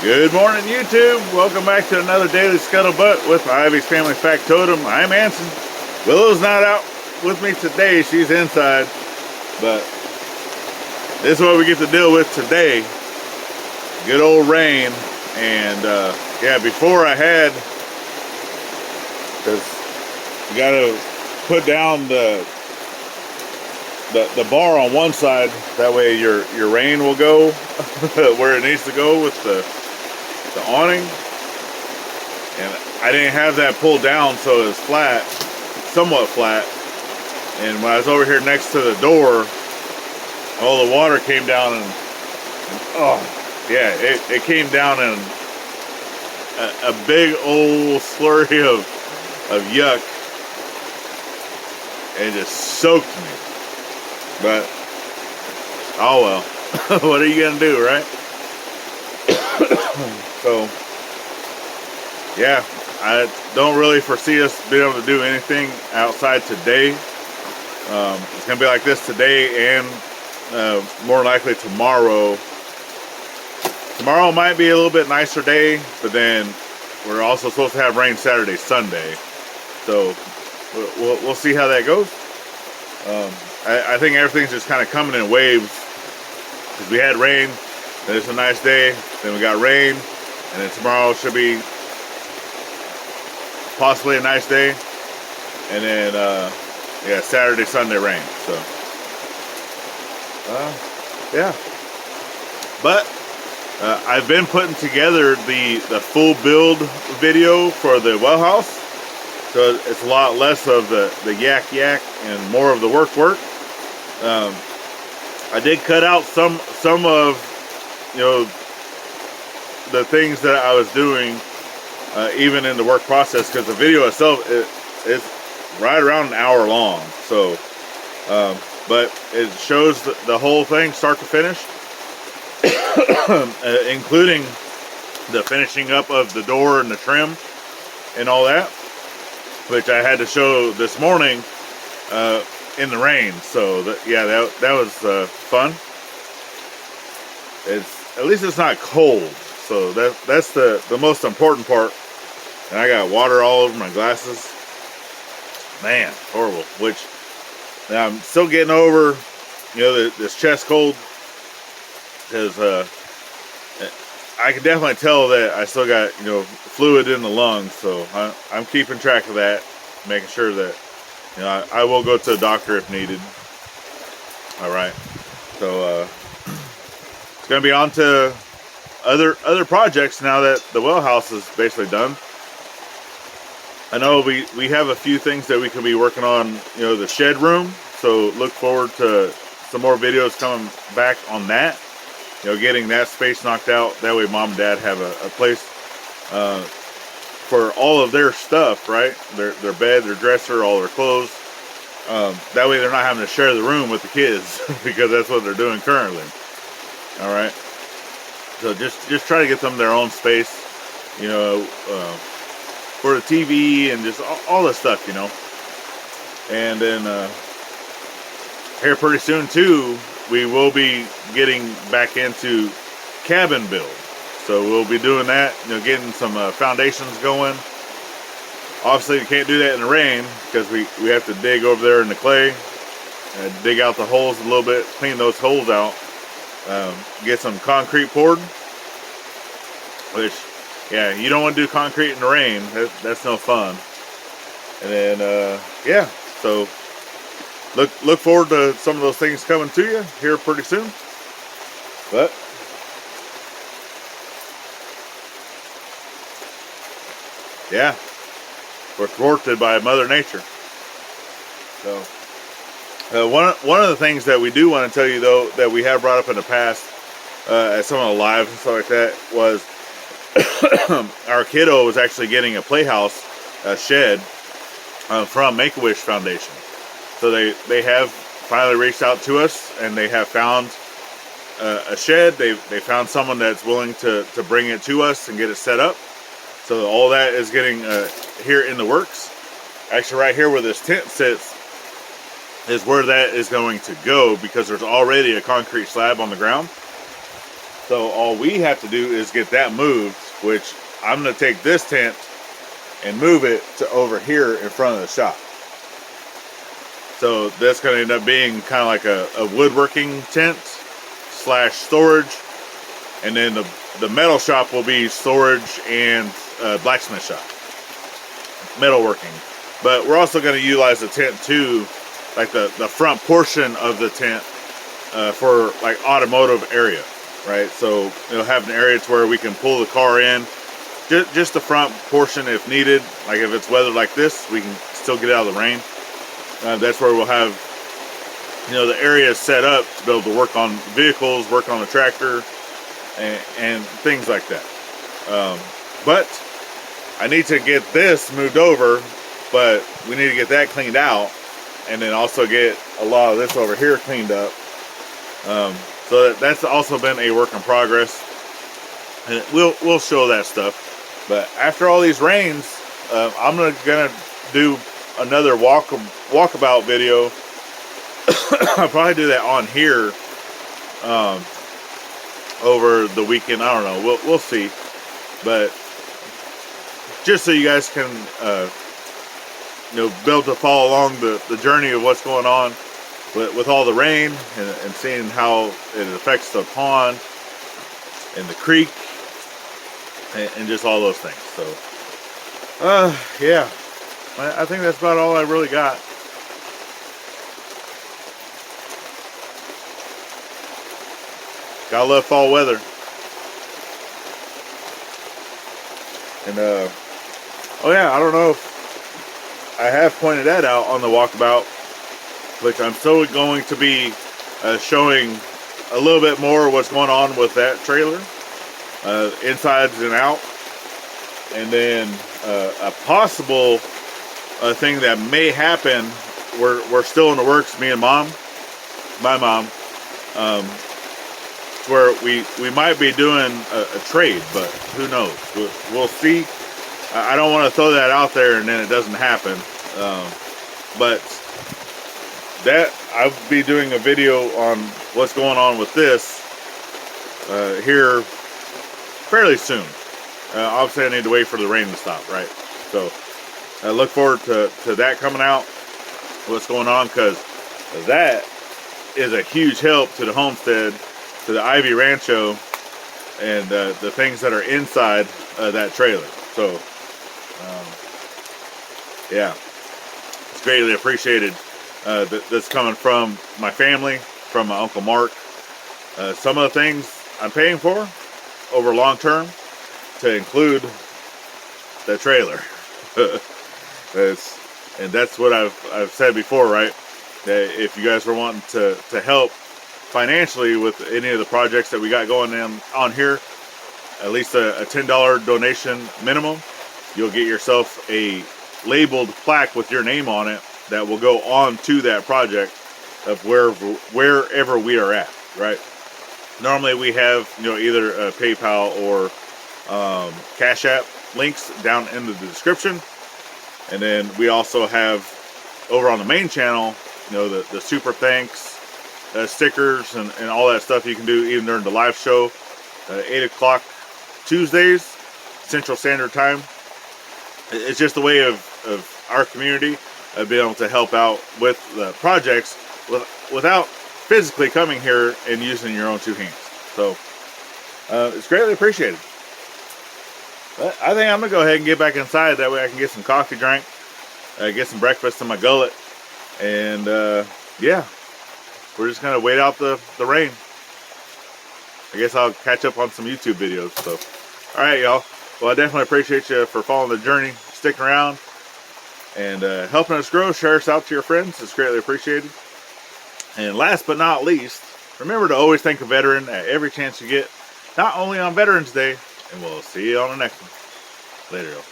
Good morning, YouTube. Welcome back to another daily Scuttlebutt with Ivy's Family Factotum. I'm Anson. Willow's not out with me today. She's inside. But this is what we get to deal with today. Good old rain. And yeah, before I had, because you got to put down the bar on one side. That way your rain will go where it needs to go with the awning, and I didn't have that pulled down, so it was flat, somewhat flat. And when I was over here next to the door, all the water came down, and oh yeah, it came down in a big old slurry of yuck, and just soaked me. But oh well, what are you gonna do, right? So, yeah, I don't really foresee us being able to do anything outside today. It's going to be like this today and more likely tomorrow. Tomorrow might be a little bit nicer day, but then we're also supposed to have rain Saturday, Sunday. So, we'll see how that goes. I think everything's just kind of coming in waves. Because we had rain, then it's a nice day, then we got rain, and then tomorrow should be possibly a nice day, and then yeah, Saturday, Sunday rain. So yeah, but I've been putting together the full build video for the well house, so it's a lot less of the yak and more of the work. I did cut out some of, you know, the things that I was doing even in the work process, because the video itself is right around an hour long. So but it shows the whole thing start to finish, including the finishing up of the door and the trim and all that, which I had to show this morning in the rain. So yeah, that was fun. At least it's not cold, so that's the most important part. And I got water all over my glasses. Man, horrible. Which now I'm still getting over, you know, this chest cold, because I can definitely tell that I still got, you know, fluid in the lungs. So I'm keeping track of that, making sure that, you know, I will go to the doctor if needed. All right, so it's gonna be on to other projects now that the well house is basically done. I know we have a few things that we can be working on, you know, the shed room, so look forward to some more videos coming back on that, you know, getting that space knocked out. That way mom and dad have a place for all of their stuff, right? Their bed, their dresser, all their clothes. That way they're not having to share the room with the kids, because that's what they're doing currently. All right, so just try to get them their own space, you know, for the TV and just all this stuff, you know. And then here pretty soon too, we will be getting back into cabin build. So we'll be doing that, you know, getting some foundations going. Obviously, you can't do that in the rain, because we have to dig over there in the clay, dig out the holes a little bit, clean those holes out, get some concrete poured. Which, yeah, you don't want to do concrete in the rain. That's no fun. And then, yeah, so look forward to some of those things coming to you here pretty soon. But yeah, we're thwarted by Mother Nature. So one of the things that we do want to tell you, though, that we have brought up in the past at some of the lives and stuff like that, was our kiddo was actually getting a playhouse shed from Make-A-Wish Foundation. So they have finally reached out to us, and they have found a shed. They found someone that's willing to bring it to us and get it set up. So all that is getting here in the works. Actually, right here where this tent sits is where that is going to go, because there's already a concrete slab on the ground. So all we have to do is get that moved, which I'm going to take this tent and move it to over here in front of the shop. So that's going to end up being kind of like a woodworking tent slash storage. And then the metal shop will be storage and blacksmith shop. Metalworking. But we're also going to utilize the tent too, like the front portion of the tent for like automotive area, right? So it'll have an area to where we can pull the car in, just the front portion if needed. Like if it's weather like this, we can still get out of the rain. That's where we'll have, the area set up to be able to work on vehicles, work on the tractor, and things like that. But I need to get this moved over, but we need to get that cleaned out, and then also get a lot of this over here cleaned up. So that's also been a work in progress, and we'll show that stuff. But after all these rains, I'm gonna do another walkabout video. I'll probably do that on here over the weekend. I don't know. We'll see. But just so you guys can be able to follow along the journey of what's going on with all the rain and seeing how it affects the pond and the creek and just all those things. So yeah, I think that's about all I really got. Gotta love fall weather. And oh yeah, I don't know if I have pointed that out on the walkabout, which I'm still going to be showing a little bit more of what's going on with that trailer, insides and out, and then a possible thing that may happen. We're still in the works, me and my mom, where we might be doing a trade, but who knows? We'll see. I don't want to throw that out there and then it doesn't happen. But that I'll be doing a video on what's going on with this here fairly soon. Obviously, I need to wait for the rain to stop, right? So I look forward to that coming out. What's going on, because that is a huge help to the homestead, to the Ivy Rancho, and the things that are inside that trailer. So yeah, it's greatly appreciated. That's coming from my family, from my Uncle Mark. Some of the things I'm paying for over long term to include the trailer. And that's what I've said before, right? That if you guys were wanting to help financially with any of the projects that we got going on here, at least a $10 donation minimum, you'll get yourself a labeled plaque with your name on it that will go on to that project of wherever we are at, right? Normally we have either a PayPal or Cash App links down in the description, and then we also have over on the main channel the super thanks, stickers, and all that stuff you can do even during the live show, 8 o'clock Tuesdays Central Standard Time. It's just a way of our community being able to help out with the projects without physically coming here and using your own two hands. So it's greatly appreciated. But I think I'm gonna go ahead and get back inside. That way I can get some coffee drank, get some breakfast in my gullet, and yeah, we're just gonna wait out the rain. I guess I'll catch up on some YouTube videos. So all right, y'all. Well, I definitely appreciate you for following the journey, sticking around, and helping us grow. Share us out to your friends. It's greatly appreciated. And last but not least, remember to always thank a veteran at every chance you get, not only on Veterans Day, and we'll see you on the next one. Later, y'all.